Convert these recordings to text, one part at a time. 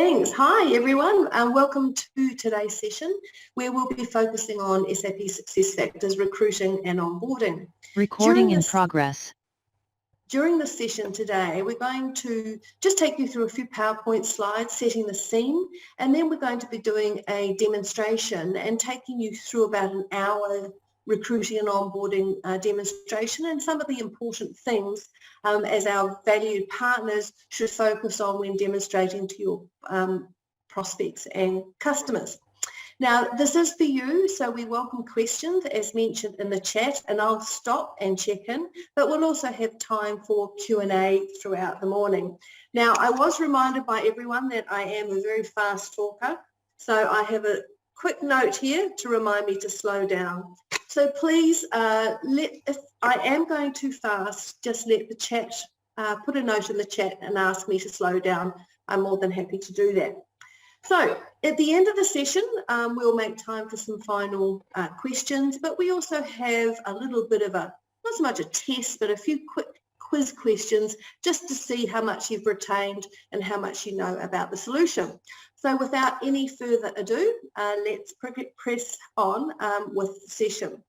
Thanks. Hi, everyone, and welcome to today's session where we'll be focusing on SAP SuccessFactors recruiting and onboarding. Recording in progress. During this session today, we're going to just take you through a few PowerPoint slides, setting the scene, and then we're going to be doing a demonstration and taking you through about an hour recruiting and onboarding demonstration and some of the important things as our valued partners should focus on when demonstrating to your prospects and customers. Now, this is for you, so we welcome questions as mentioned in the chat, and I'll stop and check in, but we'll also have time for Q&A throughout the morning. Now, I was reminded by everyone that I am a very fast talker, so I have a quick note here to remind me to slow down. So please, if I am going too fast, just let the chat, put a note in the chat and ask me to slow down. I'm more than happy to do that. So at the end of the session, we'll make time for some final questions, but we also have a little bit of not so much a test, but a few quick quiz questions just to see how much you've retained and how much you know about the solution. So without any further ado, let's press on with the session.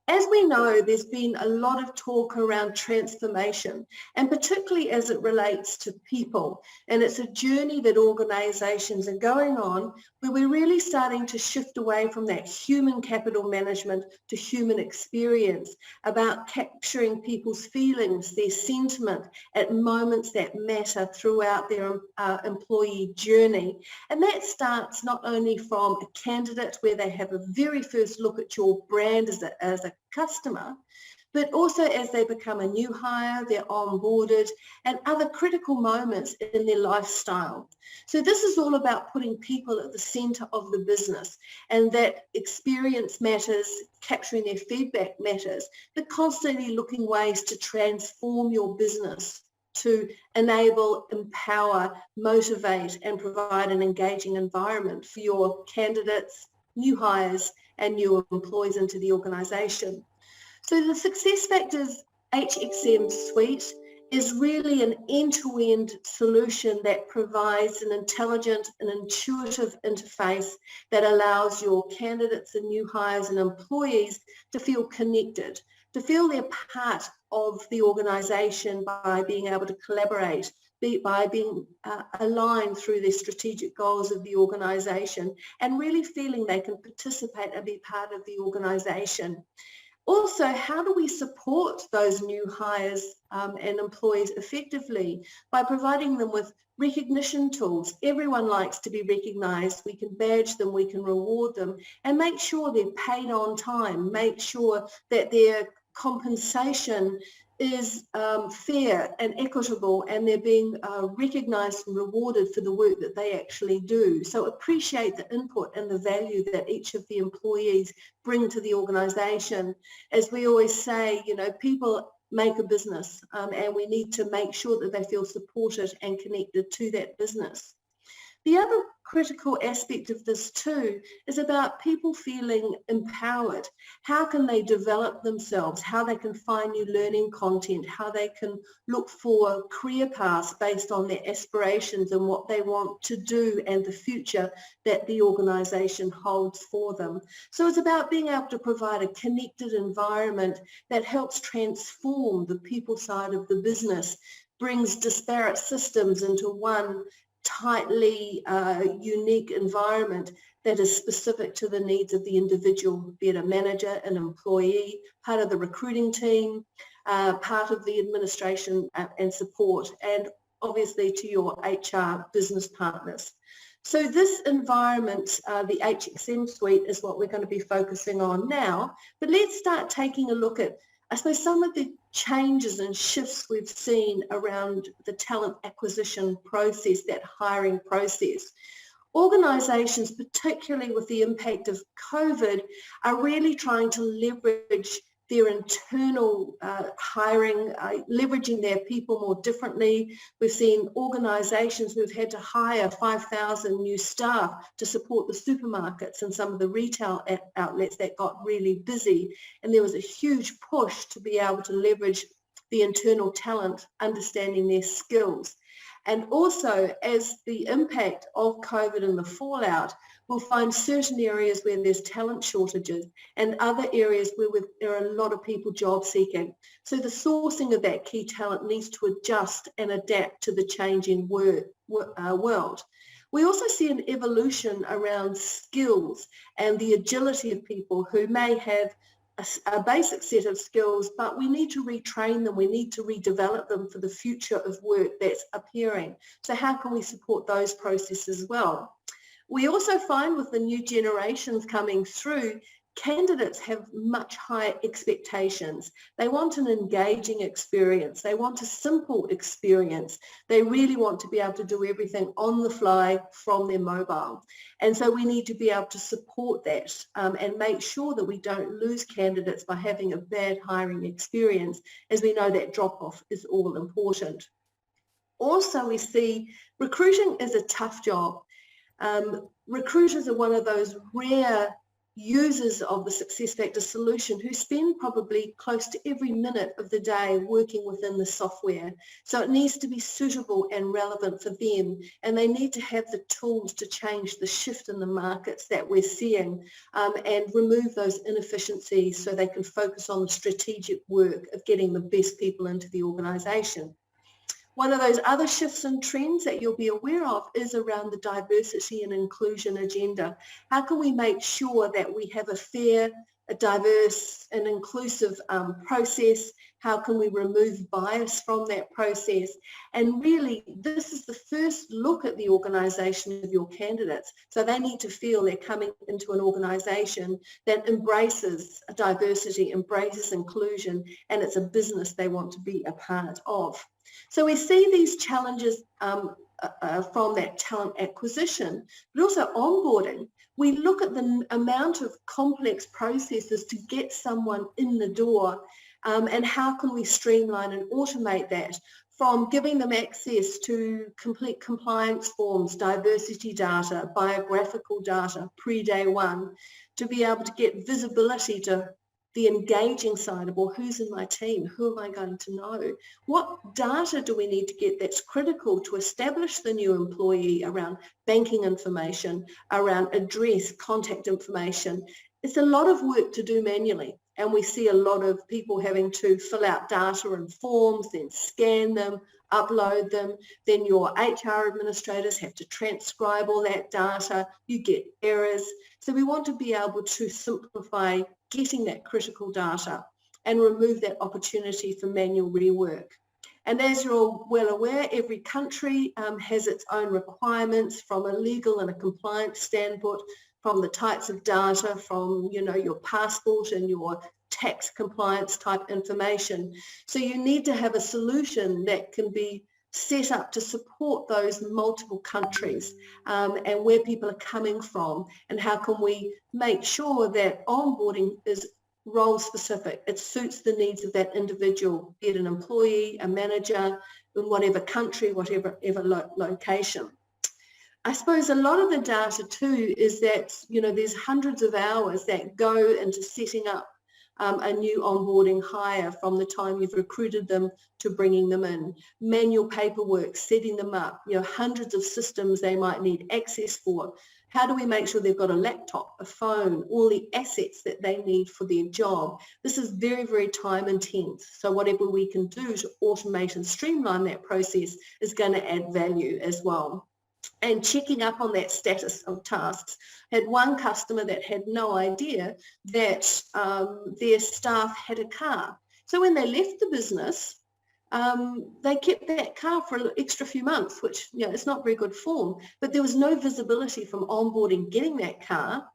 As we know, there's been a lot of talk around transformation, and particularly as it relates to people. And it's a journey that organisations are going on where we're really starting to shift away from that human capital management to human experience, about capturing people's feelings, their sentiment at moments that matter throughout their employee journey. And that starts not only from a candidate where they have a very first look at your brand as a customer, but also as they become a new hire, they're onboarded, and other critical moments in their lifestyle. So this is all about putting people at the centre of the business, and that experience matters, capturing their feedback matters, but constantly looking ways to transform your business to enable, empower, motivate, and provide an engaging environment for your candidates, new hires, and new employees into the organisation. So the SuccessFactors HXM suite is really an end-to-end solution that provides an intelligent and intuitive interface that allows your candidates and new hires and employees to feel connected, to feel they're part of the organisation by being able to collaborate, by being aligned through the strategic goals of the organisation, and really feeling they can participate and be part of the organisation. Also, how do we support those new hires and employees effectively? By providing them with recognition tools. Everyone likes to be recognised. We can badge them, we can reward them, and make sure they're paid on time, make sure that their compensation is fair and equitable, and they're being recognised and rewarded for the work that they actually do. So appreciate the input and the value that each of the employees bring to the organisation. As we always say, you know, people make a business, and we need to make sure that they feel supported and connected to that business. The other critical aspect of this too is about people feeling empowered. How can they develop themselves, how they can find new learning content, how they can look for career paths based on their aspirations and what they want to do and the future that the organisation holds for them. So it's about being able to provide a connected environment that helps transform the people side of the business, brings disparate systems into one tightly unique environment that is specific to the needs of the individual, be it a manager, an employee, part of the recruiting team, part of the administration and support, and obviously to your HR business partners. So this environment, the HXM suite, is what we're going to be focusing on now. But let's start taking a look at, I suppose, some of the changes and shifts we've seen around the talent acquisition process, that hiring process. Organisations, particularly with the impact of COVID, are really trying to leverage their internal hiring, leveraging their people more differently. We've seen organisations who've had to hire 5,000 new staff to support the supermarkets and some of the retail outlets that got really busy. And there was a huge push to be able to leverage the internal talent, understanding their skills. And also, as the impact of COVID and the fallout, we'll find certain areas where there's talent shortages and other areas where there are a lot of people job seeking. So the sourcing of that key talent needs to adjust and adapt to the changing world. We also see an evolution around skills and the agility of people who may have a basic set of skills, but we need to retrain them, we need to redevelop them for the future of work that's appearing. So how can we support those processes as well? We also find with the new generations coming through, candidates have much higher expectations. They want an engaging experience. They want a simple experience. They really want to be able to do everything on the fly from their mobile. And so we need to be able to support that and make sure that we don't lose candidates by having a bad hiring experience, as we know that drop-off is all important. Also, we see recruiting is a tough job. Recruiters are one of those rare users of the SuccessFactors solution who spend probably close to every minute of the day working within the software. So it needs to be suitable and relevant for them, and they need to have the tools to change the shift in the markets that we're seeing and remove those inefficiencies so they can focus on the strategic work of getting the best people into the organisation. One of those other shifts and trends that you'll be aware of is around the diversity and inclusion agenda. How can we make sure that we have a fair, a diverse and inclusive process? How can we remove bias from that process? And really, this is the first look at the organisation of your candidates. So they need to feel they're coming into an organisation that embraces diversity, embraces inclusion, and it's a business they want to be a part of. So we see these challenges from that talent acquisition, but also onboarding. We look at the amount of complex processes to get someone in the door and how can we streamline and automate that, from giving them access to complete compliance forms, diversity data, biographical data pre-day one, to be able to get visibility to the engaging side of, well, who's in my team? Who am I going to know? What data do we need to get that's critical to establish the new employee around banking information, around address, contact information? It's a lot of work to do manually, and we see a lot of people having to fill out data and forms, then scan them, upload them, then your HR administrators have to transcribe all that data, you get errors. So we want to be able to simplify getting that critical data and remove that opportunity for manual rework. And as you're all well aware, every country has its own requirements from a legal and a compliance standpoint, from the types of data, from your passport and your tax compliance type information. So you need to have a solution that can be set up to support those multiple countries and where people are coming from, and how can we make sure that onboarding is role specific. It suits the needs of that individual, be it an employee, a manager, in whatever country, whatever location. I suppose a lot of the data too is that, there's hundreds of hours that go into setting up a new onboarding hire, from the time you've recruited them to bringing them in. Manual paperwork, setting them up, hundreds of systems they might need access for. How do we make sure they've got a laptop, a phone, all the assets that they need for their job? This is very, very time intense. So whatever we can do to automate and streamline that process is going to add value as well. And checking up on that status of tasks. I had one customer that had no idea that their staff had a car. So when they left the business, they kept that car for an extra few months, which, it's not very good form, but there was no visibility from onboarding, getting that car,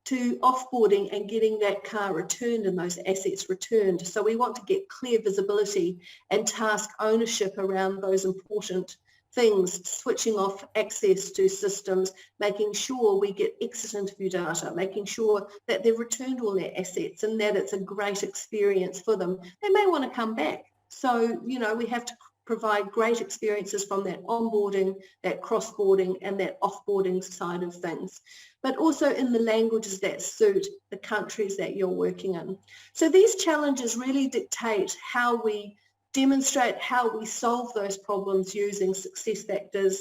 to offboarding and getting that car returned and those assets returned. So we want to get clear visibility and task ownership around those important things, switching off access to systems, making sure we get exit interview data, making sure that they've returned all their assets and that it's a great experience for them. They may want to come back. So, we have to provide great experiences from that onboarding, that cross-boarding and that offboarding side of things, but also in the languages that suit the countries that you're working in. So these challenges really dictate how we demonstrate how we solve those problems using SuccessFactors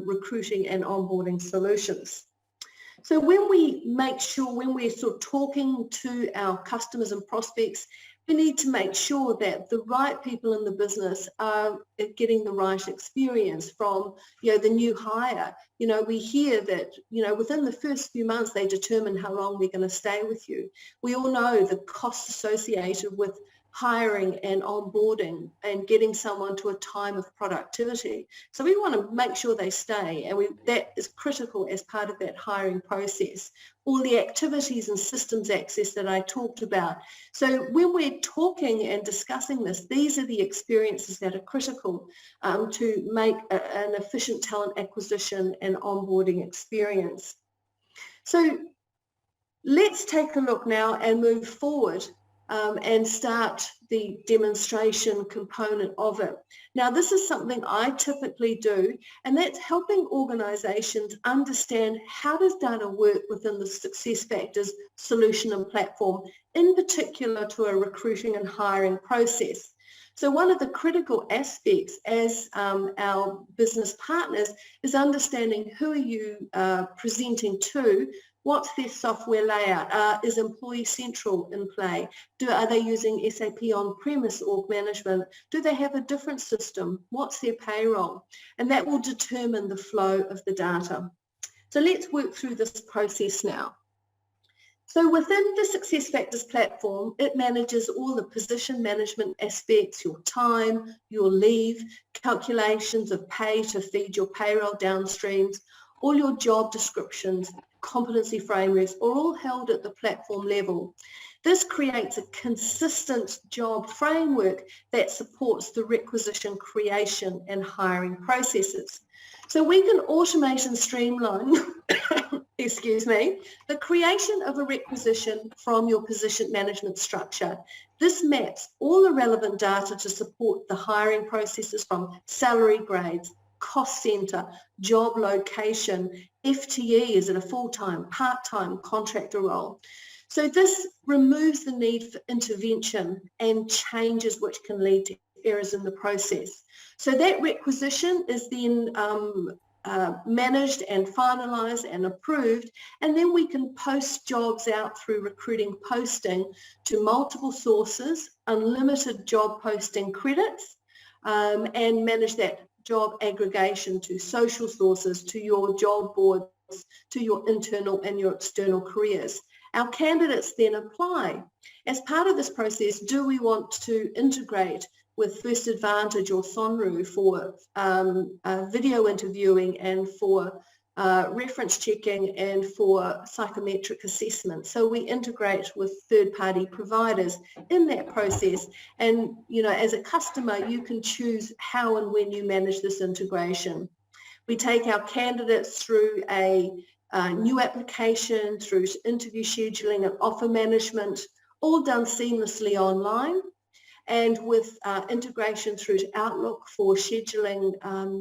recruiting and onboarding solutions. So when we make sure, when we're sort of talking to our customers and prospects, we need to make sure that the right people in the business are getting the right experience from, the new hire. We hear that, within the first few months, they determine how long they're going to stay with you. We all know the costs associated with hiring and onboarding and getting someone to a time of productivity. So we want to make sure they stay, and that is critical as part of that hiring process. All the activities and systems access that I talked about. So when we're talking and discussing this, these are the experiences that are critical to make an efficient talent acquisition and onboarding experience. So let's take a look now and move forward and start the demonstration component of it. Now, this is something I typically do, and that's helping organizations understand how does data work within the SuccessFactors solution and platform, in particular to a recruiting and hiring process. So one of the critical aspects as our business partners is understanding who are you presenting to. What's their software layout? Is Employee Central in play? Are they using SAP on-premise org management? Do they have a different system? What's their payroll? And that will determine the flow of the data. So let's work through this process now. So within the SuccessFactors platform, it manages all the position management aspects, your time, your leave, calculations of pay to feed your payroll downstreams, all your job descriptions, competency frameworks are all held at the platform level. This creates a consistent job framework that supports the requisition creation and hiring processes. So we can automate and streamline, the creation of a requisition from your position management structure. This maps all the relevant data to support the hiring processes from salary grades, cost center, job location, FTE, is it a full-time, part-time contractor role? So this removes the need for intervention and changes which can lead to errors in the process. So that requisition is then managed and finalised and approved, and then we can post jobs out through recruiting posting to multiple sources, unlimited job posting credits, and manage that job aggregation to social sources, to your job boards, to your internal and your external careers. Our candidates then apply. As part of this process, do we want to integrate with First Advantage or Sonru for video interviewing and for reference checking and for psychometric assessment? So we integrate with third-party providers in that process, and as a customer you can choose how and when you manage this integration. We take our candidates through a new application, through interview scheduling and offer management, all done seamlessly online, and with integration through to Outlook for scheduling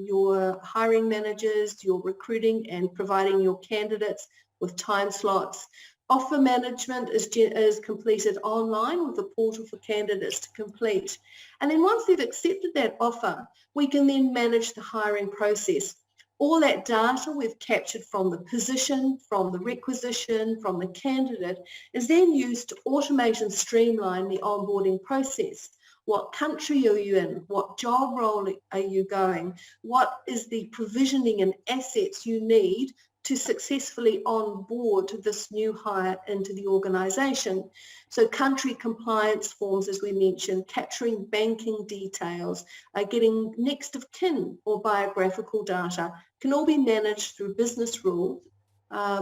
your hiring managers, your recruiting, and providing your candidates with time slots. Offer management is completed online with a portal for candidates to complete. And then once they've accepted that offer, we can then manage the hiring process. All that data we've captured from the position, from the requisition, from the candidate is then used to automate and streamline the onboarding process. What country are you in? What job role are you going? What is the provisioning and assets you need to successfully onboard this new hire into the organisation? So country compliance forms, as we mentioned, capturing banking details, getting next of kin or biographical data can all be managed through business rules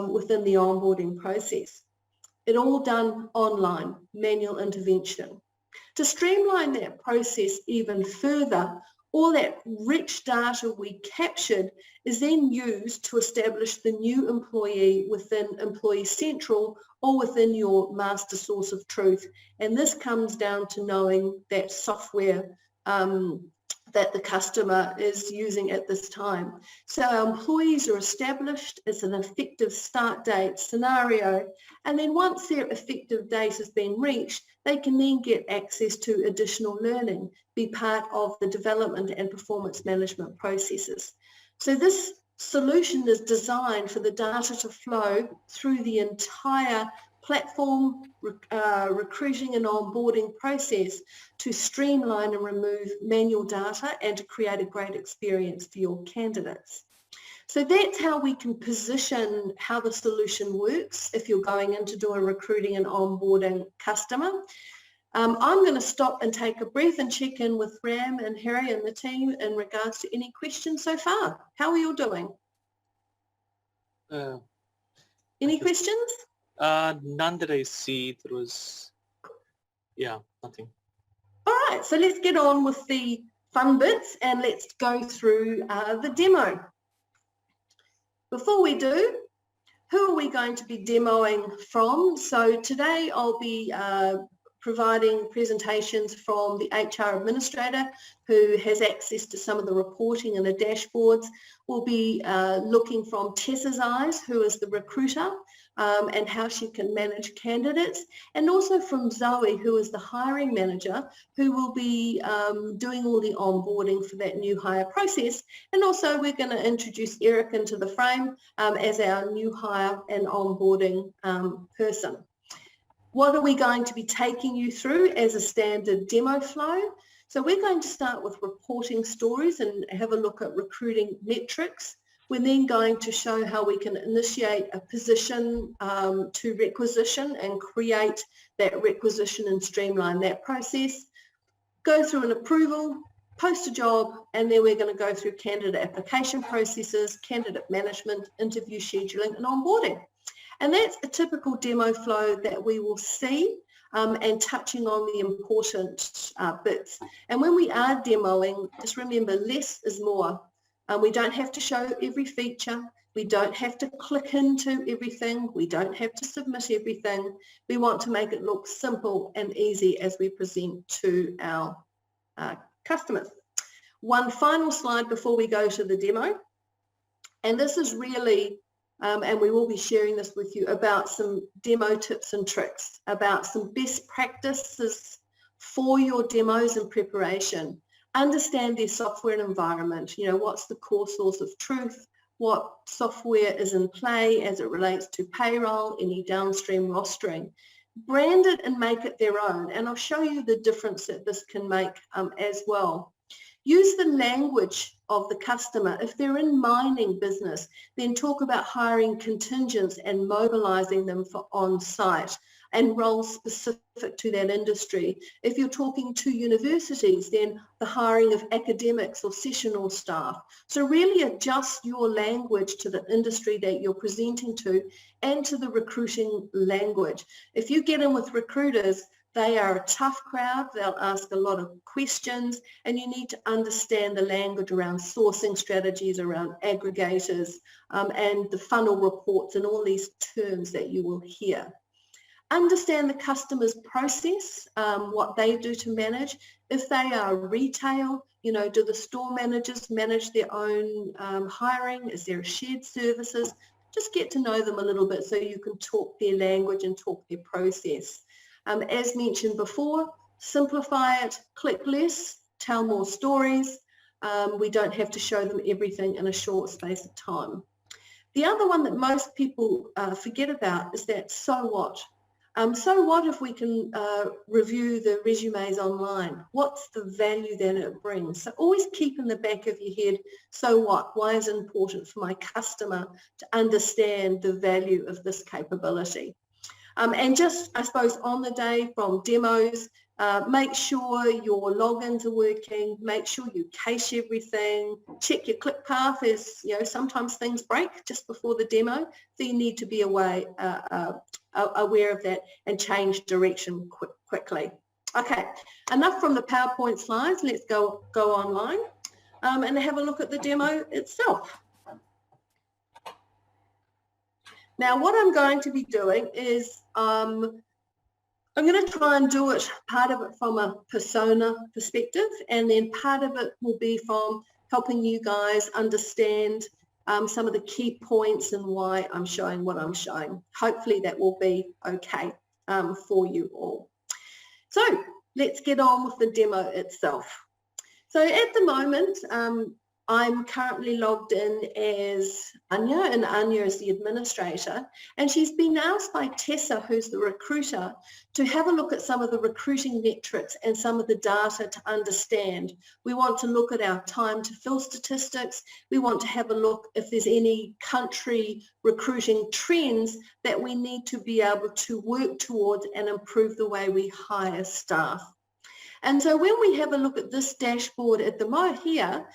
within the onboarding process. It all done online, manual intervention. To streamline that process even further, all that rich data we captured is then used to establish the new employee within Employee Central or within your master source of truth. And this comes down to knowing that software that the customer is using at this time. So our employees are established, it's an effective start date scenario, and then once their effective date has been reached, they can then get access to additional learning, be part of the development and performance management processes. So this solution is designed for the data to flow through the entire platform, recruiting and onboarding process to streamline and remove manual data and to create a great experience for your candidates. So that's how we can position how the solution works if you're going in to do a recruiting and onboarding customer. I'm going to stop and take a breath and check in with Ram and Harry and the team in regards to any questions so far. How are you all doing? Any questions? None that I see. There was, nothing. All right, so let's get on with the fun bits and let's go through the demo. Before we do, who are we going to be demoing from? So today I'll be providing presentations from the HR administrator who has access to some of the reporting and the dashboards. We'll be looking from Tessa's eyes, who is the recruiter, and how she can manage candidates, and also from Zoe, who is the hiring manager, who will be doing all the onboarding for that new hire process. And also we're going to introduce Eric into the frame as our new hire and onboarding person. What are we going to be taking you through as a standard demo flow? So we're going to start with reporting stories and have a look at recruiting metrics. We're then going to show how we can initiate a position to requisition and create that requisition and streamline that process. Go through an approval, post a job, and then we're going to go through candidate application processes, candidate management, interview scheduling, and onboarding. And that's a typical demo flow that we will see and touching on the important bits. And when we are demoing, just remember less is more. We don't have to show every feature. We don't have to click into everything. We don't have to submit everything. We want to make it look simple and easy as we present to our customers. One final slide before we go to the demo. And this is really and we will be sharing this with you about some demo tips and tricks, about some best practices for your demos and preparation. Understand their software and environment. What's the core source of truth, what software is in play as it relates to payroll, any downstream rostering. Brand it and make it their own, and I'll show you the difference that this can make as well. Use the language of the customer. If they're in mining business, then talk about hiring contingents and mobilizing them for on-site and roles specific to that industry. If you're talking to universities, then the hiring of academics or sessional staff. So really adjust your language to the industry that you're presenting to and to the recruiting language. If you get in with recruiters, they are a tough crowd. They'll ask a lot of questions, and you need to understand the language around sourcing strategies, around aggregators, and the funnel reports and all these terms that you will hear. Understand the customer's process, what they do to manage. If they are retail, do the store managers manage their own hiring? Is there shared services? Just get to know them a little bit so you can talk their language and talk their process. As mentioned before, simplify it, click less, tell more stories. We don't have to show them everything in a short space of time. The other one that most people forget about is that so what? So what if we can review the resumes online? What's the value that it brings? So always keep in the back of your head, so what? Why is it important for my customer to understand the value of this capability? And just, I suppose, on the day from demos, make sure your logins are working, make sure you cache everything, check your click path. As sometimes things break just before the demo, so you need to be aware of that and change direction quickly. Okay, enough from the PowerPoint slides. Let's go online and have a look at the demo itself. Now, what I'm going to be doing is I'm going to try and do it, part of it from a persona perspective, and then part of it will be from helping you guys understand some of the key points and why I'm showing what I'm showing. Hopefully that will be okay for you all. So let's get on with the demo itself. So at the moment, I'm currently logged in as Anya, and Anya is the administrator, and she's been asked by Tessa, who's the recruiter, to have a look at some of the recruiting metrics and some of the data to understand. We want to look at our time to fill statistics. We want to have a look if there's any country recruiting trends that we need to be able to work towards and improve the way we hire staff. And so when we have a look at this dashboard at the moment here,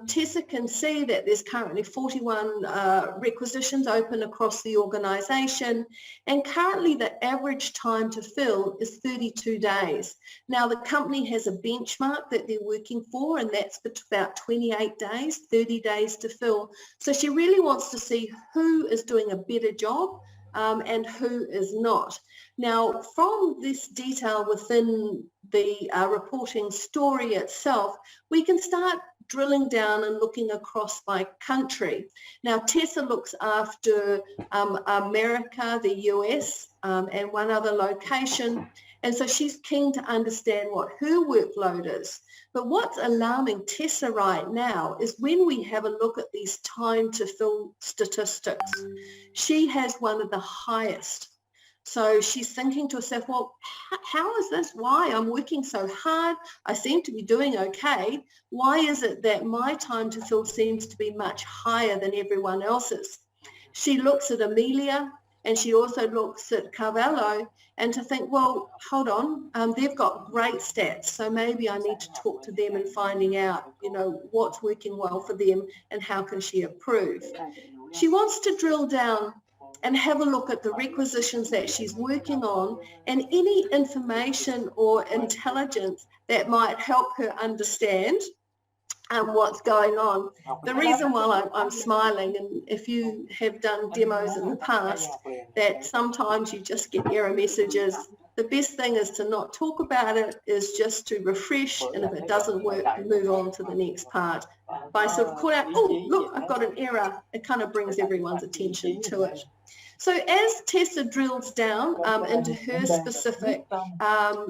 Tessa can see that there's currently 41 requisitions open across the organisation, and currently the average time to fill is 32 days. Now the company has a benchmark that they're working for, and that's about 28 days, 30 days to fill. So she really wants to see who is doing a better job and who is not. Now, from this detail within the reporting story itself, we can start drilling down and looking across by country. Now, Tessa looks after America, the US, and one other location, and so she's keen to understand what her workload is. But what's alarming Tessa right now is when we have a look at these time to fill statistics, she has one of the highest. So she's thinking to herself, well, how is this? Why? I'm working so hard. I seem to be doing okay. Why is it that my time to fill seems to be much higher than everyone else's? She looks at Amelia, and she also looks at Carvalho, and to think, well, hold on, they've got great stats, so maybe I need to talk to them and finding out, you know, what's working well for them and how can she improve. She wants to drill down and have a look at the requisitions that she's working on and any information or intelligence that might help her understand what's going on. The reason why I'm smiling, and if you have done demos in the past, that sometimes you just get error messages. The best thing is to not talk about it, is just to refresh, and if it doesn't work, move on to the next part. By sort of call out, oh, look, I've got an error, it kind of brings everyone's attention to it. So as Tessa drills down into her specific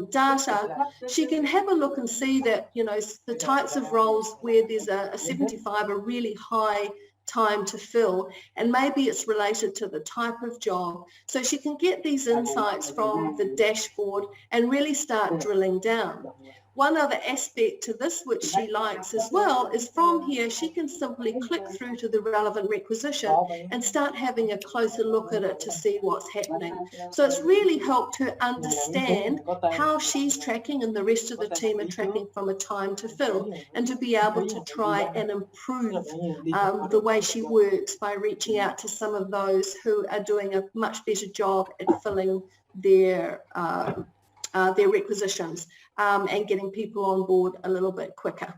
data, she can have a look and see that, you know, the types of roles where there's a 75, a really high time to fill, and maybe it's related to the type of job. So she can get these insights from the dashboard and really start drilling down. One other aspect to this which she likes as well is from here she can simply click through to the relevant requisition and start having a closer look at it to see what's happening. So it's really helped her understand how she's tracking and the rest of the team are tracking from a time to fill, and to be able to try and improve the way she works by reaching out to some of those who are doing a much better job at filling their requisitions and getting people on board a little bit quicker.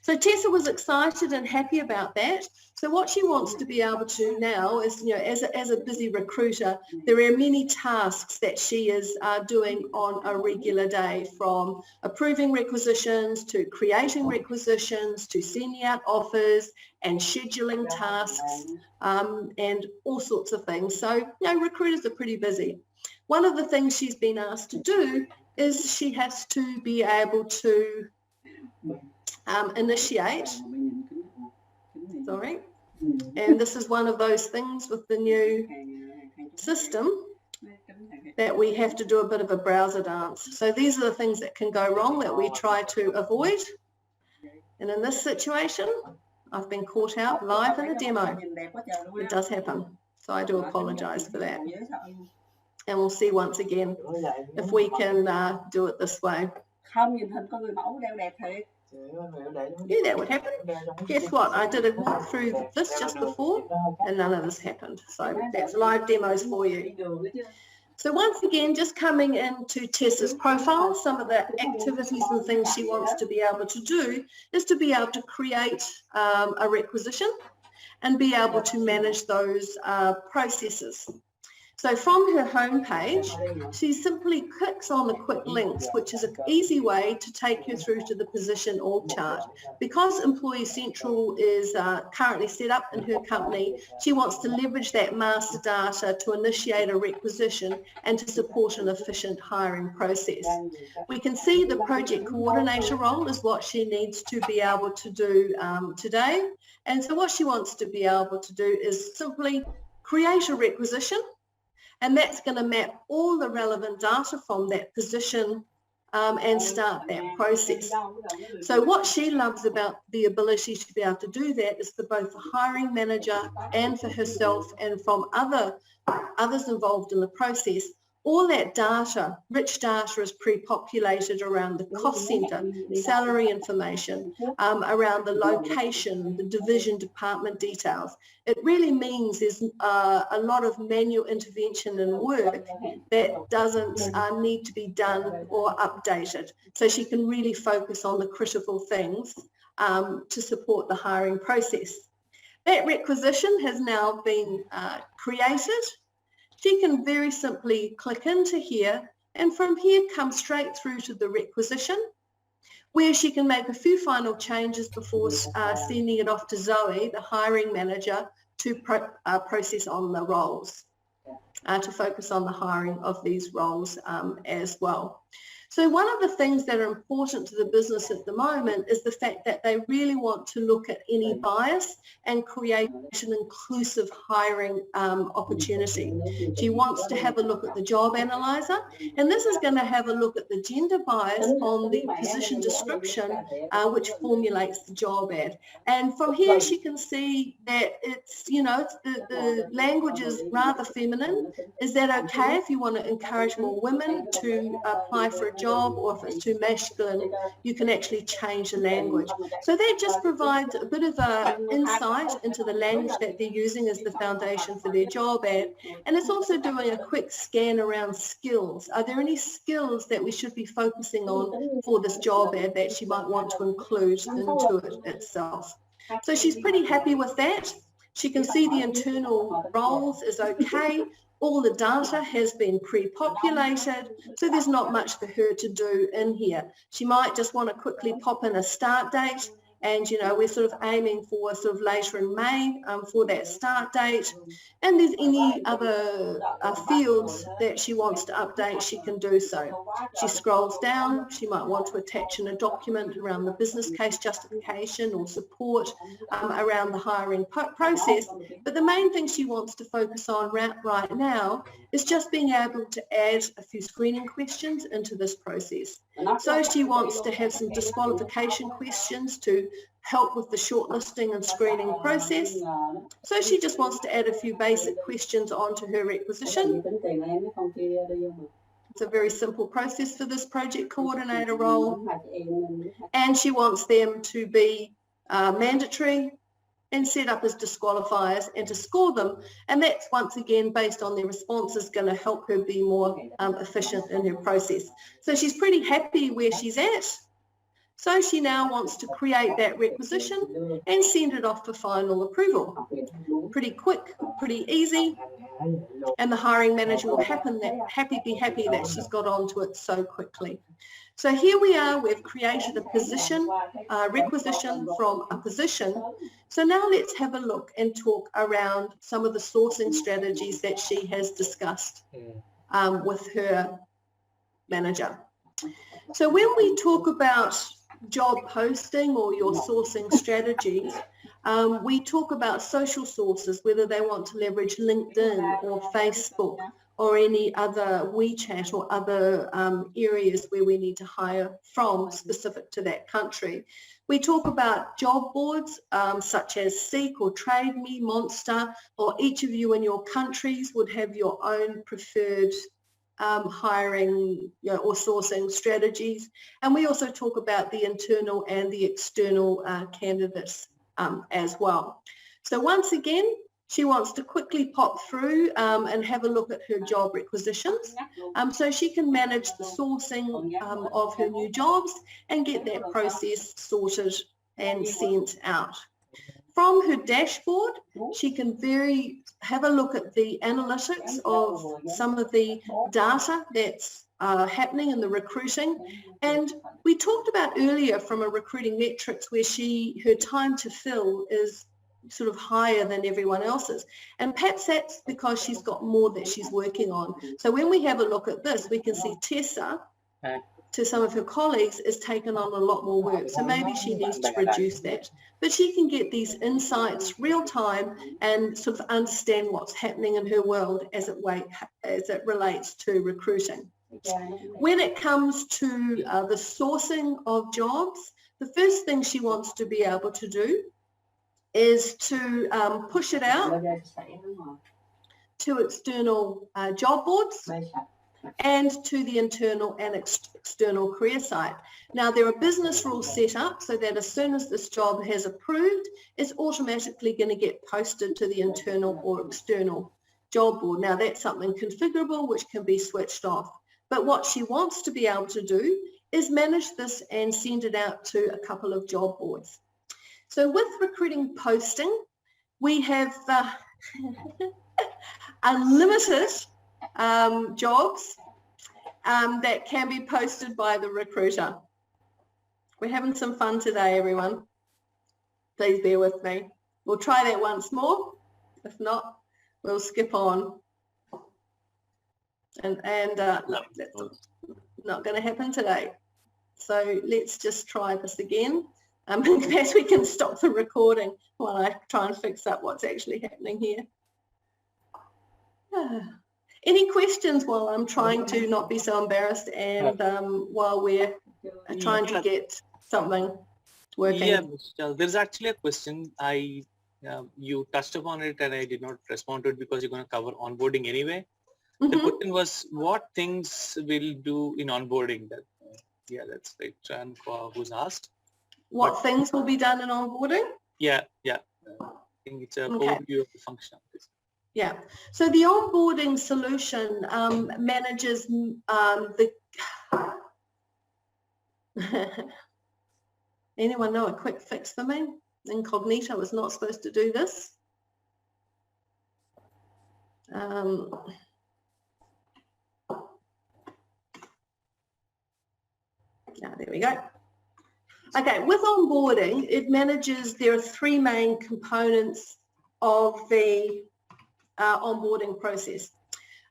So Tessa was excited and happy about that. So what she wants to be able to now is, you know, as a busy recruiter, there are many tasks that she is doing on a regular day, from approving requisitions to creating requisitions to sending out offers and scheduling tasks and all sorts of things. So, you know, recruiters are pretty busy. One of the things she's been asked to do is she has to be able to initiate, and this is one of those things with the new system that we have to do a bit of a browser dance. So these are the things that can go wrong that we try to avoid. And in this situation, I've been caught out live in a demo. It does happen, so I do apologise for that. And we'll see once again if we can do it this way. Yeah, that would happen. Guess what? I did a walk through this just before and none of this happened. So that's live demos for you. So once again, just coming into Tessa's profile, some of the activities and things she wants to be able to do is to be able to create a requisition and be able to manage those processes. So from her home page, she simply clicks on the quick links, which is an easy way to take her through to the position org chart. Because Employee Central is currently set up in her company, she wants to leverage that master data to initiate a requisition and to support an efficient hiring process. We can see the project coordinator role is what she needs to be able to do today. And so what she wants to be able to do is simply create a requisition, and that's going to map all the relevant data from that position and start that process. So what she loves about the ability to be able to do that is for both the hiring manager and for herself and from others involved in the process, all that data, rich data, is pre-populated around the cost centre, salary information, around the location, the division, department details. It really means there's a lot of manual intervention and work that doesn't need to be done or updated. So she can really focus on the critical things to support the hiring process. That requisition has now been created. She can very simply click into here, and from here come straight through to the requisition, where she can make a few final changes before sending it off to Zoe, the hiring manager, to process on the roles, to focus on the hiring of these roles as well. So one of the things that are important to the business at the moment is the fact that they really want to look at any bias and create an inclusive hiring opportunity. She wants to have a look at the job analyzer, and this is going to have a look at the gender bias on the position description, which formulates the job ad. And from here she can see that it's, the language is rather feminine. Is that okay if you want to encourage more women to apply for a job, or if it's too masculine, you can actually change the language. So that just provides a bit of an insight into the language that they're using as the foundation for their job ad. And it's also doing a quick scan around skills. Are there any skills that we should be focusing on for this job ad that she might want to include into it itself? So she's pretty happy with that. She can see the internal roles is okay. All the data has been pre-populated, so there's not much for her to do in here. She might just want to quickly pop in a start date, and we're sort of aiming for sort of later in May for that start date. And there's any other fields that she wants to update, she can do so. She scrolls down, she might want to attach in a document around the business case justification or support around the hiring process. But the main thing she wants to focus on right now is just being able to add a few screening questions into this process. So she wants to have some disqualification questions to help with the shortlisting and screening process. So she just wants to add a few basic questions onto her requisition. It's a very simple process for this project coordinator role. And she wants them to be mandatory and set up as disqualifiers and to score them. And that's once again based on their responses going to help her be more efficient in her process. So she's pretty happy where she's at. So she now wants to create that requisition and send it off for final approval. Pretty quick, pretty easy. And the hiring manager will be happy that she's got onto it so quickly. So here we are, we've created a position, requisition from a position. So now let's have a look and talk around some of the sourcing strategies that she has discussed with her manager. So when we talk about job posting or your sourcing strategies, we talk about social sources, whether they want to leverage LinkedIn or Facebook or any other WeChat or other areas where we need to hire from specific to that country. We talk about job boards such as Seek or Trade Me, Monster, or each of you in your countries would have your own preferred hiring or sourcing strategies. And we also talk about the internal and the external candidates as well. So once again, she wants to quickly pop through and have a look at her job requisitions so she can manage the sourcing of her new jobs and get that process sorted and sent out. From her dashboard, she can have a look at the analytics of some of the data that's happening in the recruiting. And we talked about earlier from a recruiting metrics where her time to fill is sort of higher than everyone else's. And perhaps that's because she's got more that she's working on. So when we have a look at this, we can see Tessa, to some of her colleagues, is taken on a lot more work. So maybe she needs to reduce that. But she can get these insights real time and sort of understand what's happening in her world as it relates to recruiting. When it comes to the sourcing of jobs, the first thing she wants to be able to do is to push it out to external job boards and to the internal and external career site. Now, there are business rules set up so that as soon as this job has approved, it's automatically going to get posted to the internal or external job board. Now, that's something configurable which can be switched off. But what she wants to be able to do is manage this and send it out to a couple of job boards. So with recruiting posting, we have unlimited jobs that can be posted by the recruiter. We're having some fun today, everyone. Please bear with me. We'll try that once more. If not, we'll skip on. And no, that's not going to happen today. So let's just try this again. Perhaps we can stop the recording while I try and fix up what's actually happening here. Any questions while I'm trying to not be so embarrassed and while we're trying to get something working? Yeah, Michelle, there's actually a question. You touched upon it and I did not respond to it because you're going to cover onboarding anyway. Mm-hmm. The question was, what things will do in onboarding? That's right, Tran who's asked. What things will be done in onboarding? Yeah. I think it's an overview of the functionalities. Yeah, so the onboarding solution manages the... Anyone know a quick fix for me? Incognito was not supposed to do this. There we go. Okay, with onboarding, it manages, there are three main components of the onboarding process.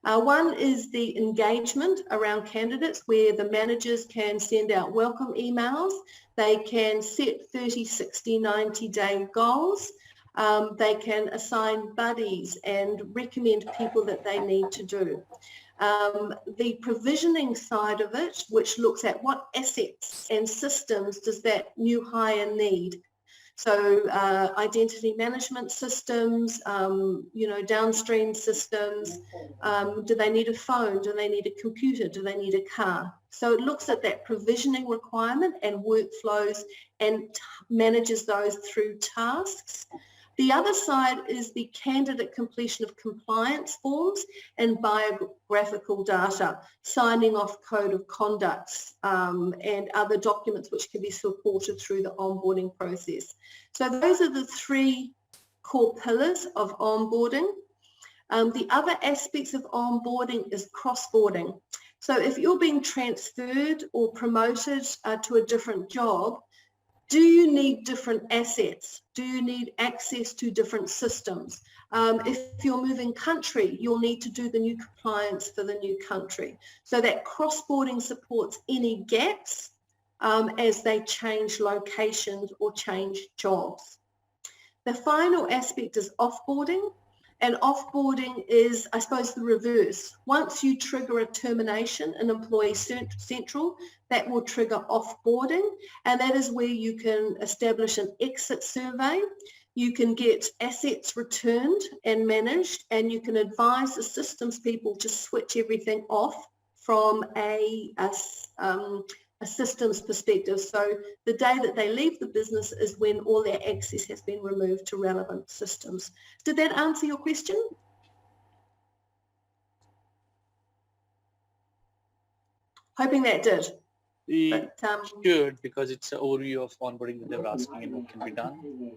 One is the engagement around candidates where the managers can send out welcome emails. They can set 30, 60, 90-day goals. They can assign buddies and recommend people that they need to do. The provisioning side of it, which looks at what assets and systems does that new hire need. So identity management systems, downstream systems, do they need a phone? Do they need a computer? Do they need a car? So it looks at that provisioning requirement and workflows and manages those through tasks. The other side is the candidate completion of compliance forms and biographical data, signing off code of conducts and other documents which can be supported through the onboarding process. So those are the three core pillars of onboarding. The other aspects of onboarding is cross-boarding. So if you're being transferred or promoted to a different job, do you need different assets? Do you need access to different systems? If you're moving country, you'll need to do the new compliance for the new country. So that cross-boarding supports any gaps as they change locations or change jobs. The final aspect is offboarding. And offboarding is, I suppose, the reverse. Once you trigger a termination in Employee Central, that will trigger offboarding, and that is where you can establish an exit survey. You can get assets returned and managed, and you can advise the systems people to switch everything off from a systems perspective. So the day that they leave the business is when all their access has been removed to relevant systems. Did that answer your question? Hoping that did. But, Good, because it's an overview of onboarding that they were asking and what can be done.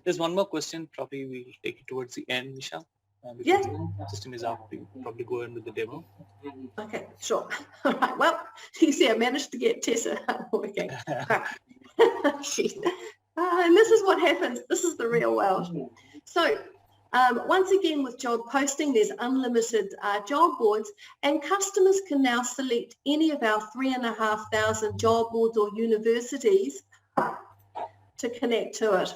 There's one more question, probably we'll take it towards the end, Michelle. Because the system is out, we'll probably go in with the demo. Okay, sure. All right, well, you see I managed to get Tessa working. And this is what happens. This is the real world. So once again, with job posting, there's unlimited job boards, and customers can now select any of our 3,500 job boards or universities to connect to it.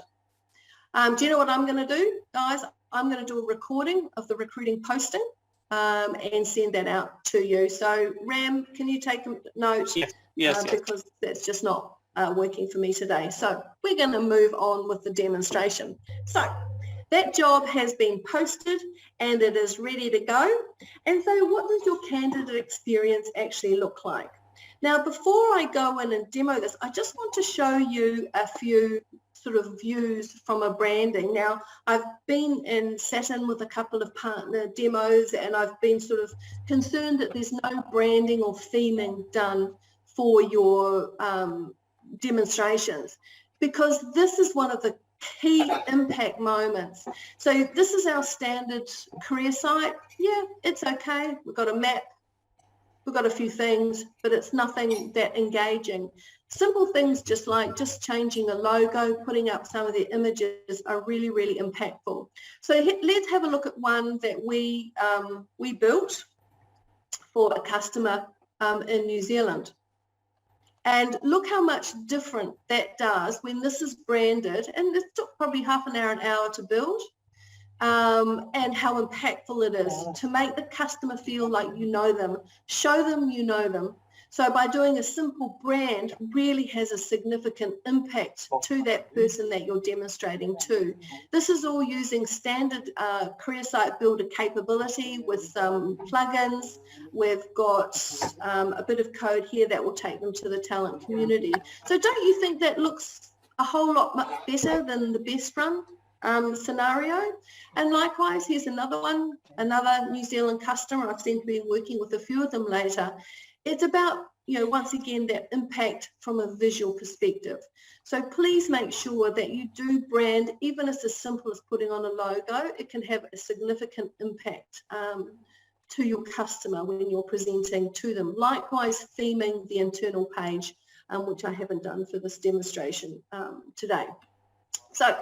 Do you know what I'm going to do, guys? I'm going to do a recording of the recruiting posting and send that out to you. So Ram, can you take a note? Yes. Because that's just not working for me today. So we're going to move on with the demonstration. So that job has been posted and it is ready to go. And so what does your candidate experience actually look like? Now, before I go in and demo this, I just want to show you a few sort of views from a branding. Now, I've been and sat in with a couple of partner demos, and I've been sort of concerned that there's no branding or theming done for your demonstrations, because this is one of the key impact moments. So this is our standard career site. Yeah, it's okay. We've got a map. We've got a few things, but it's nothing that engaging. Simple things just like just changing a logo, putting up some of the images are really, really impactful. So let's have a look at one that we built for a customer in New Zealand. And look how much different that does when this is branded, and it took probably half an hour to build, and how impactful it is to make the customer feel like you know them, show them you know them. So by doing a simple brand really has a significant impact to that person that you're demonstrating to. This is all using standard career site builder capability with some plugins. We've got a bit of code here that will take them to the talent community. So don't you think that looks a whole lot much better than the best run scenario? And likewise, here's another one, another New Zealand customer. I've seen to be working with a few of them later. It's about, once again, that impact from a visual perspective. So please make sure that you do brand, even if it's as simple as putting on a logo. It can have a significant impact to your customer when you're presenting to them. Likewise, theming the internal page, which I haven't done for this demonstration today. So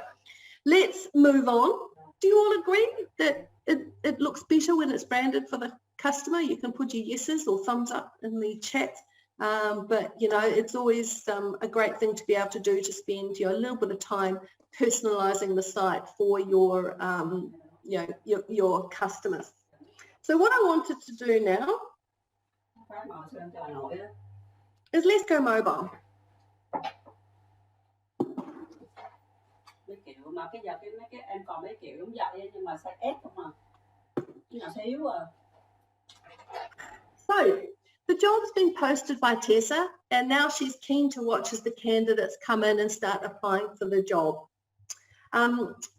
let's move on. Do you all agree that it looks better when it's branded for the customer? You can put your yeses or thumbs up in the chat, but it's always a great thing to be able to do, to spend a little bit of time personalizing the site for your your customers. So what I wanted to do now is let's go mobile. Mà cái giờ mấy cái em còn mấy kiểu giống vậy nhưng mà size S không à, chứ nào size yếu à. So the job's been posted by Tessa, and now she's keen to watch as the candidates come in and start applying for the job.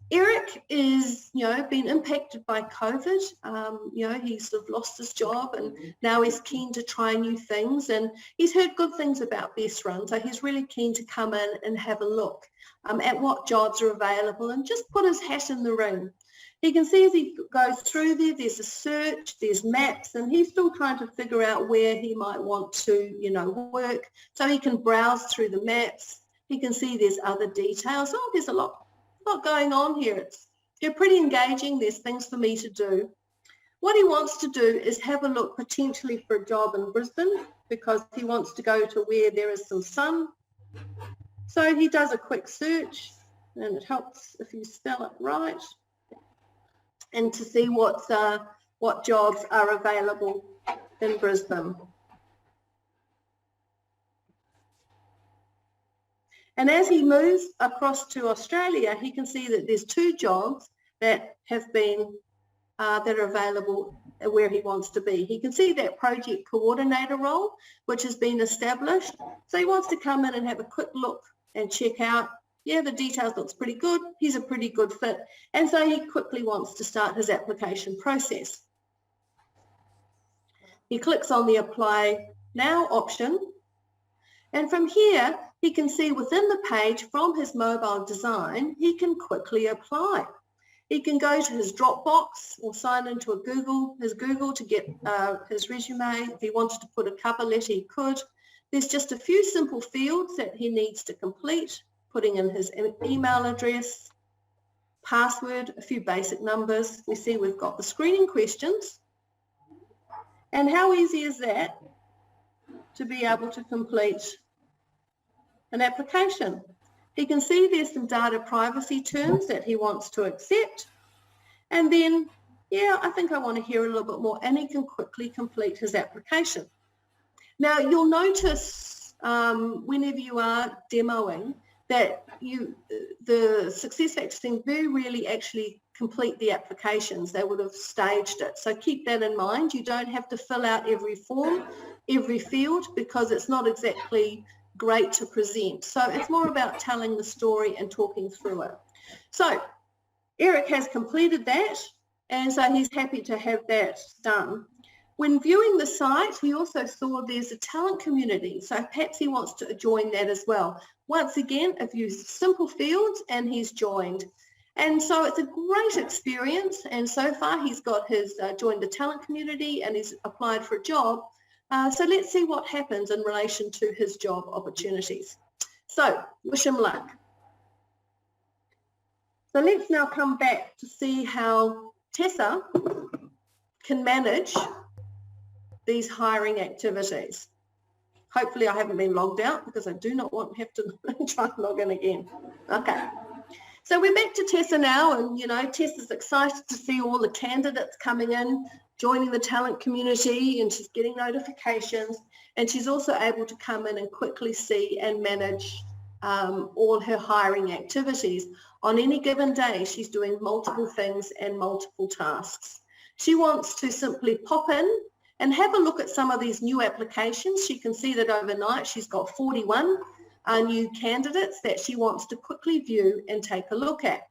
Eric is, been impacted by COVID. He's sort of lost his job, and now he's keen to try new things, and he's heard good things about Best Run, so he's really keen to come in and have a look at what jobs are available and just put his hat in the ring. He can see as he goes through there's a search, there's maps, and he's still trying to figure out where he might want to, work. So he can browse through the maps. He can see there's other details. Oh, there's a lot going on here. It's pretty engaging. There's things for me to do. What he wants to do is have a look potentially for a job in Brisbane, because he wants to go to where there is some sun. So he does a quick search, and it helps if you spell it right, and to see what jobs are available in Brisbane. And as he moves across to Australia, he can see that there's 2 jobs that have been that are available where he wants to be. He can see that project coordinator role, which has been established. So he wants to come in and have a quick look and check out, yeah, the details looks pretty good. He's a pretty good fit. And so he quickly wants to start his application process. He clicks on the Apply Now option, And from here, he can see within the page from his mobile design, he can quickly apply. He can go to his Dropbox or sign into his Google to get his resume. If he wanted to put a cover letter, he could. There's just a few simple fields that he needs to complete, putting in his email address, password, a few basic numbers. We see we've got the screening questions. And how easy is that to be able to complete an application? He can see there's some data privacy terms that he wants to accept. And then, yeah, I think I want to hear a little bit more, and he can quickly complete his application. Now, you'll notice whenever you are demoing that the SuccessFactors team very rarely actually complete the applications. They would have staged it. So keep that in mind. You don't have to fill out every form, every field, because it's not exactly great to present. So it's more about telling the story and talking through it. So Eric has completed that, and so he's happy to have that done. When viewing the site, he also saw there's a talent community, so perhaps he wants to join that as well. Once again, a few simple fields, and he's joined. And so it's a great experience, and so far he's got his joined the talent community and he's applied for a job. So let's see what happens in relation to his job opportunities. So wish him luck. So let's now come back to see how Tessa can manage these hiring activities. Hopefully I haven't been logged out, because I do not want to have to try and log in again. Okay. So we're back to Tessa now, and Tessa's excited to see all the candidates coming in, joining the talent community, and she's getting notifications, and she's also able to come in and quickly see and manage all her hiring activities. On any given day, she's doing multiple things and multiple tasks. She wants to simply pop in and have a look at some of these new applications. She can see that overnight she's got 41 new candidates that she wants to quickly view and take a look at.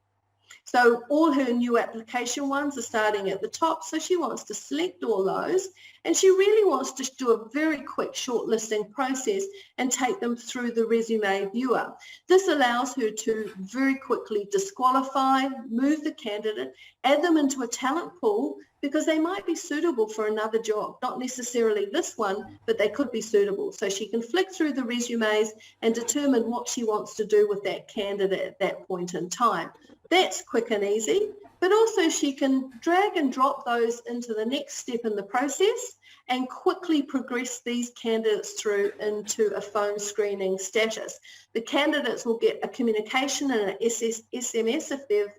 So all her new application ones are starting at the top, so she wants to select all those, and she really wants to do a very quick shortlisting process and take them through the resume viewer. This allows her to very quickly disqualify, move the candidate, add them into a talent pool, because they might be suitable for another job, not necessarily this one, but they could be suitable. So she can flick through the resumes and determine what she wants to do with that candidate at that point in time. That's quick and easy, but also she can drag and drop those into the next step in the process and quickly progress these candidates through into a phone screening status. The candidates will get a communication and an SMS if they've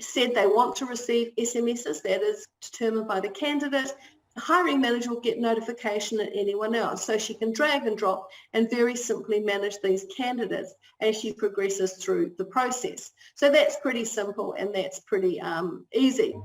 said they want to receive SMSs. That is determined by the candidate. The hiring manager will get notification at anyone else, so she can drag and drop and very simply manage these candidates as she progresses through the process. So that's pretty simple, and that's pretty easy.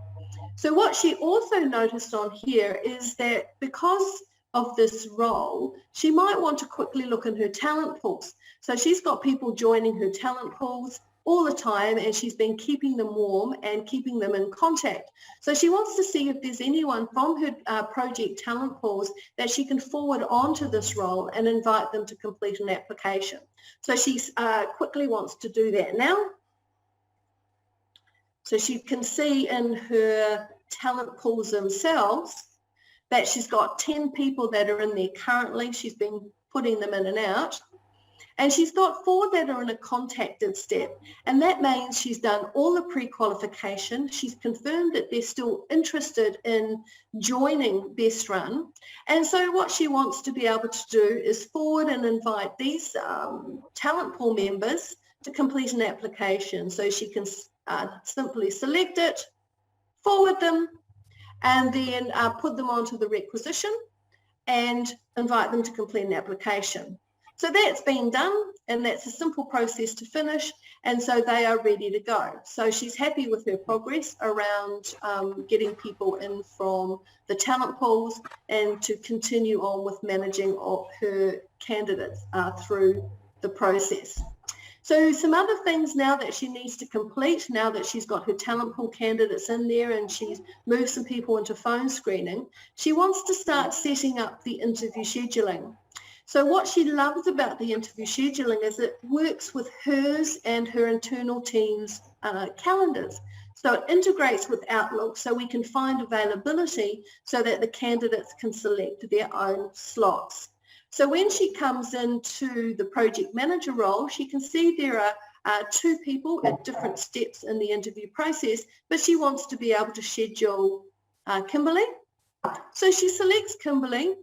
So what she also noticed on here is that because of this role, she might want to quickly look in her talent pools. So she's got people joining her talent pools all the time, and she's been keeping them warm and keeping them in contact. So she wants to see if there's anyone from her project talent pools that she can forward onto this role and invite them to complete an application. So she quickly wants to do that now. So she can see in her talent pools themselves that she's got 10 people that are in there currently. She's been putting them in and out. And she's got 4 that are in a contacted step. And that means she's done all the pre-qualification. She's confirmed that they're still interested in joining Best Run. And so what she wants to be able to do is forward and invite these talent pool members to complete an application. So she can simply select it, forward them, and then put them onto the requisition and invite them to complete an application. So that's been done, and that's a simple process to finish, and so they are ready to go. So she's happy with her progress around getting people in from the talent pools and to continue on with managing her candidates through the process. So some other things now that she needs to complete, now that she's got her talent pool candidates in there and she's moved some people into phone screening, she wants to start setting up the interview scheduling. So what she loves about the interview scheduling is it works with hers and her internal team's calendars. So it integrates with Outlook so we can find availability so that the candidates can select their own slots. So when she comes into the project manager role, she can see there are 2 people at different steps in the interview process, but she wants to be able to schedule Kimberly. So she selects Kimberly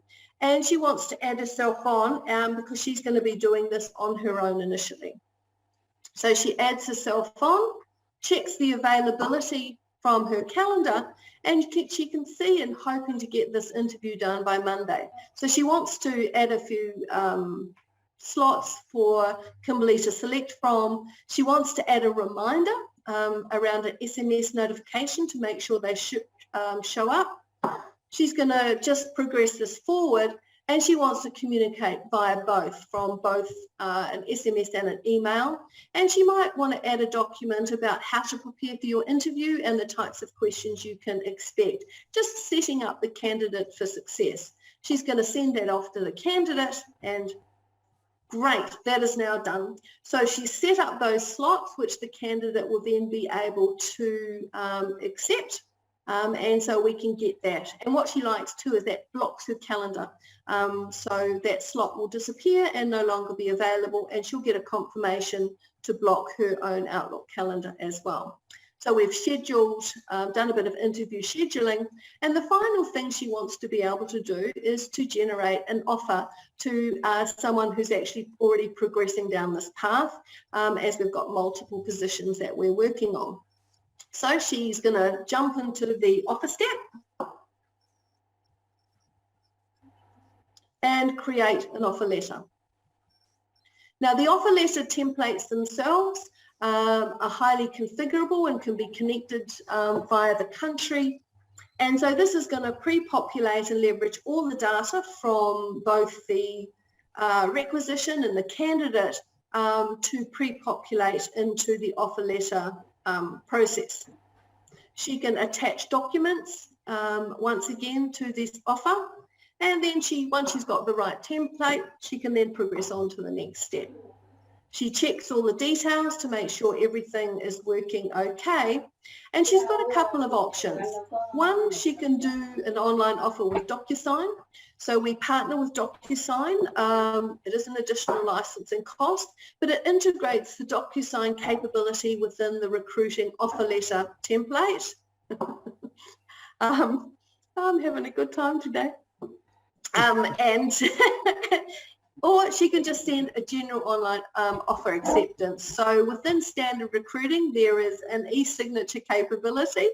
and she wants to add herself on because she's going to be doing this on her own initially. So she adds herself on, checks the availability from her calendar, and she can see and hoping to get this interview done by Monday. So she wants to add a few slots for Kimberly to select from. She wants to add a reminder around an SMS notification to make sure they should show up. She's going to just progress this forward, and she wants to communicate via both, from both an SMS and an email. And she might want to add a document about how to prepare for your interview and the types of questions you can expect, just setting up the candidate for success. She's going to send that off to the candidate, and great, that is now done. So she's set up those slots, which the candidate will then be able to accept. And so we can get that. And what she likes too is that blocks her calendar. So that slot will disappear and no longer be available, and she'll get a confirmation to block her own Outlook calendar as well. So we've scheduled, done a bit of interview scheduling, and the final thing she wants to be able to do is to generate an offer to someone who's actually already progressing down this path, as we've got multiple positions that we're working on. So she's going to jump into the offer step and create an offer letter. Now, the offer letter templates themselves are highly configurable and can be connected via the country. And so this is going to pre-populate and leverage all the data from both the requisition and the candidate to pre-populate into the offer letter process. She can attach documents once again to this offer, and then once she's got the right template, she can then progress on to the next step. She checks all the details to make sure everything is working okay, and she's got a couple of options. One, she can do an online offer with DocuSign. So we partner with DocuSign. It is an additional licensing cost, but it integrates the DocuSign capability within the recruiting offer letter template. I'm having a good time today. Or she can just send a general online offer acceptance. So within standard recruiting, there is an e-signature capability,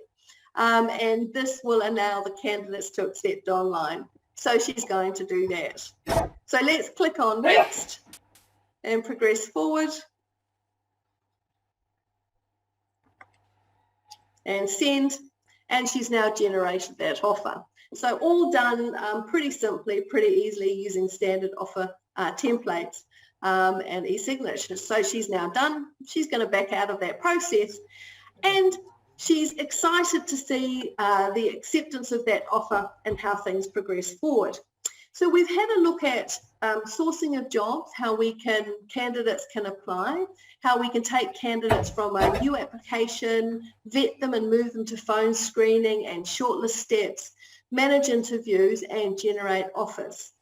and this will allow the candidates to accept online. So she's going to do that. So let's click on next and progress forward. And send, and she's now generated that offer. So all done pretty simply, pretty easily using standard offer templates and e-signatures. So she's now done. She's going to back out of that process, and she's excited to see the acceptance of that offer and how things progress forward. So we've had a look at sourcing of jobs, how candidates can apply, how we can take candidates from a new application, vet them and move them to phone screening and shortlist steps, manage interviews and generate offers.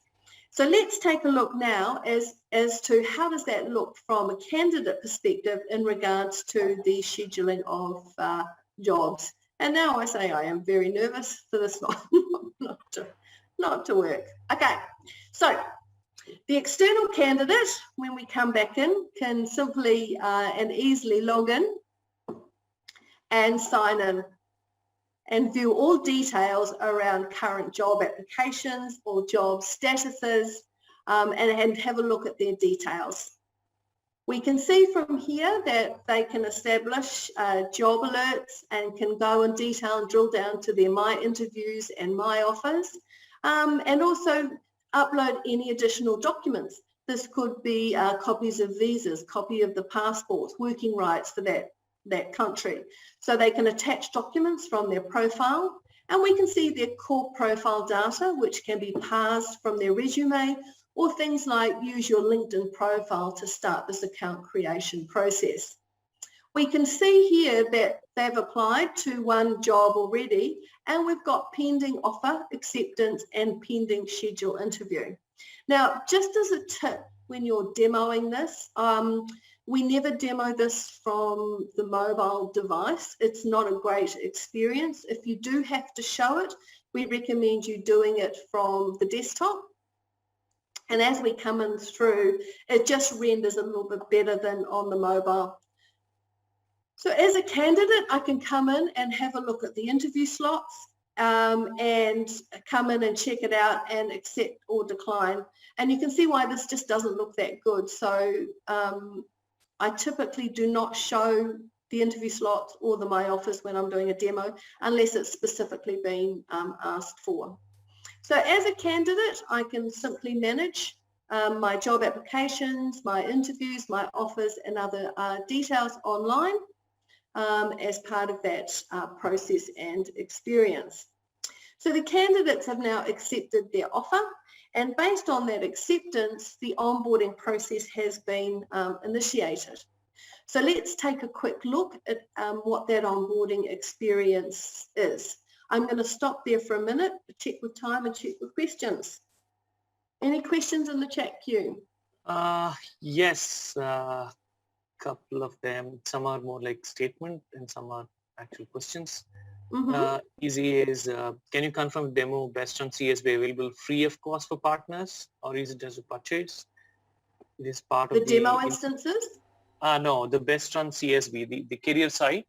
So let's take a look now as to how does that look from a candidate perspective in regards to the scheduling of jobs. And now I say I am very nervous for this one not to work. Okay, so the external candidate, when we come back in, can simply and easily log in and sign in and view all details around current job applications or job statuses and have a look at their details. We can see from here that they can establish job alerts and can go in detail and drill down to their My Interviews and My Offers, and also upload any additional documents. This could be copies of visas, copy of the passports, working rights for that country. So they can attach documents from their profile, and we can see their core profile data, which can be parsed from their resume or things like use your LinkedIn profile to start this account creation process. We can see here that they've applied to one job already, and we've got pending offer, acceptance, and pending schedule interview. Now, just as a tip when you're demoing this, we never demo this from the mobile device. It's not a great experience. If you do have to show it, we recommend you doing it from the desktop. And as we come in through, it just renders a little bit better than on the mobile. So as a candidate, I can come in and have a look at the interview slots and come in and check it out and accept or decline. And you can see why this just doesn't look that good. So I typically do not show the interview slots or the My Offers when I'm doing a demo unless it's specifically been asked for. So as a candidate, I can simply manage my job applications, my interviews, my offers, and other details online as part of that process and experience. So the candidates have now accepted their offer, and based on that acceptance, the onboarding process has been initiated. So let's take a quick look at what that onboarding experience is. I'm going to stop there for a minute, check with time and check with questions. Any questions in the chat queue? Yes, couple of them. Some are more like statement and some are actual questions. Easy is, can you confirm demo based on CSB available free of cost for partners, or is it just a purchase? It is part of the demo instances? No, the best on CSB, the career site.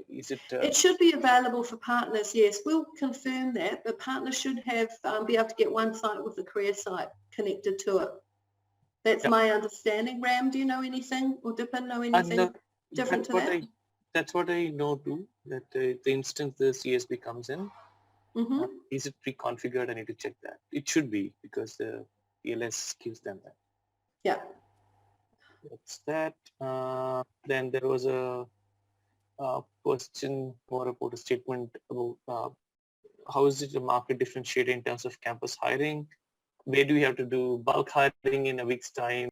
Is it? It should be available for partners, yes. We'll confirm that, but partners should have be able to get one site with the career site connected to it. That's my understanding. Ram, do you know anything, or Dipin know anything different to that? That's what I know too, that the instant the CSB comes in, is it pre-configured? I need to check that. It should be, because the ELS gives them that. Yeah. That's that. Then there was a question more about a statement about how is it the market differentiated in terms of campus hiring? Where do we have to do bulk hiring in a week's time?